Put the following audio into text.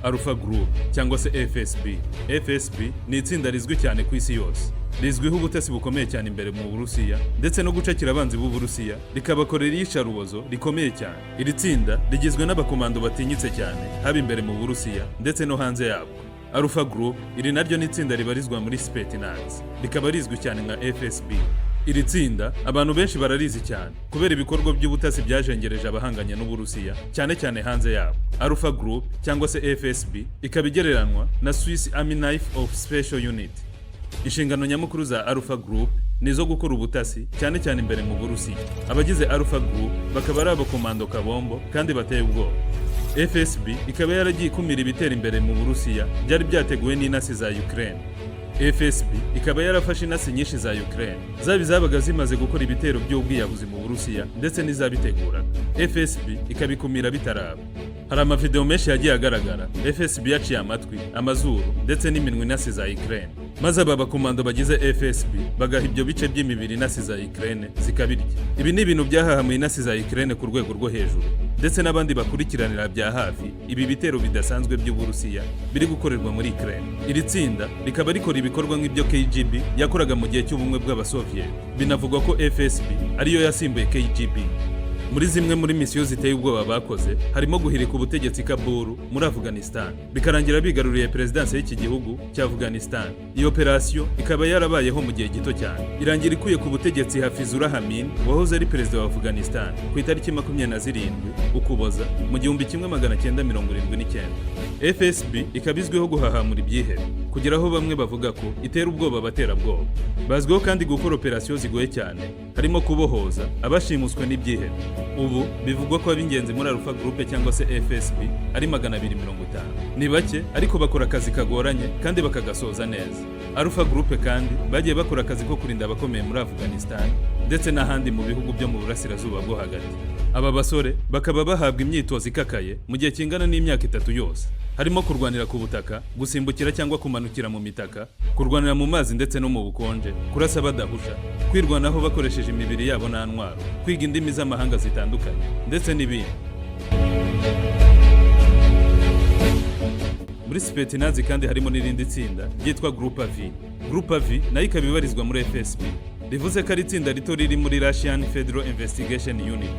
Alpha Group cyangwa se FSB. FSB ni itsinda rizwi cyane ku isi yose. Rizwiho ubutasi bukomeye cyane imbere mu Burusiya ndetse no gucakira abanzi b'u Burusiya rikabakorera iyicarubozo rikomeye cyane. Iri tsinda rigizwe n'abakomando batinyitse cyane haba imbere mu Burusiya ndetse no hanze yabwo. Alpha Group iri naryo ni itsinda ribarizwa muri Spetsnaz, rikaba rizwi cyane nka FSB. Iri tsinda abantu benshi bararizi cyane kubera ibikorwa by'ubutasi byajengereje abahanganye n'Uburusiya cyane cyane hanze yabo. Alpha Group cyangwa se FSB ikaba igereranwa na Swiss Army Knife of Special Unit. Inshingano nyamukuru za Alpha Group ni zo gukora ubutasi cyane cyane imbere mu Burusiya. Abagize Alpha Group bakaba ari abakomando kabombo kandi bateye ubwoba. FSB ikaba yaragiye ikumira ibitera imbere mu Burusiya byari byateguwe n'intasi za Ukraine. FSB ikaba yarafashe intasi nyinshi za Ukraine zaba izabaga zimaze gukora ibitero by'ubwiyahuzi mu Burusiya ndetse n'izabiteguraga. FSB ikabikumira bitaraba. Hari amavideo menshi yagiye agaragara FSB yaciye amatwi, amazuru ndetse n'iminwa intasi za Ukraine, maze aba bakomando bagize FSB bagaha ibyo bice by'imibiri intasi za Ukraine zikabirya. Ibi ni ibintu byahahamuye intasi za Ukraine ku rwego rwo hejuru ndetse n'abandi bakurikiranira bya hafi ibi bitero bidasanzwe by'Uburusiya biri gukorerwa muri Ukraine. Iri tsinda rikaba rikora ibikorwa nk'ibyo KGB yakoraga mu gihe cy'ubumwe bw'Abasoviet. Binavugwa ko FSB ariyo yasimbuye KGB. Muri zimwe muri misiyo ziteye ubwoba bakoze harimo guhirika ubutegetsi Kabul muri Afghanistan, bikarangira bigaruriye perezidansi y'iki gihugu cya Afghanistan. Iyo operasiyo ikaba yarabayeho mu gihe gito cyane, irangira ikuye ku butegetsi Hafizullah Amin wahoze ari perezida wa Afghanistan ku itariki 27 Ukuboza mu 1979. FSB ikabizwiho guhahamura ibyihebe kugira aho bamwe bavuga ko itera ubwoba abaterabwoba. Bazwiho kandi gukora operasiyo zigoye cyane harimo kubohoza abashimuswe n'ibyihebe. Ubu bivugwa ko ab'ingenzi muri Alpha Group cyangwa se FSB ari 250. Ni bake ariko bakora akazi kagoranye kandi bakagasoza neza. Alpha Group kandi bagiye bakora akazi ko kurinda abakomeye muri Afghanistan ndetse n'ahandi mu bihugu byo mu burasirazuba bwo hagati. Aba basore bakaba bahabwa imyitozo ikakaye mu gihe kingana n'imyaka 3 yose, harimo kurwanira ku butaka, gusimbukira cyangwa kumanukira mu mitaka, kurwanira mu mazi ndetse no mu bukonje, kurasa badahusha, kwirwanaho bakoresheje imibiri yabo nta ntwaro, kwiga indimi z'amahanga zitandukanye ndetse n'ibindi. Muri Spetsnaz kandi harimo n'irindi tsinda ryitwa Group V. Group V nayo ikabibarizwa muri FSB. Rivuze ko ari itsinda rito riri muri Russian Federal Investigation Unit.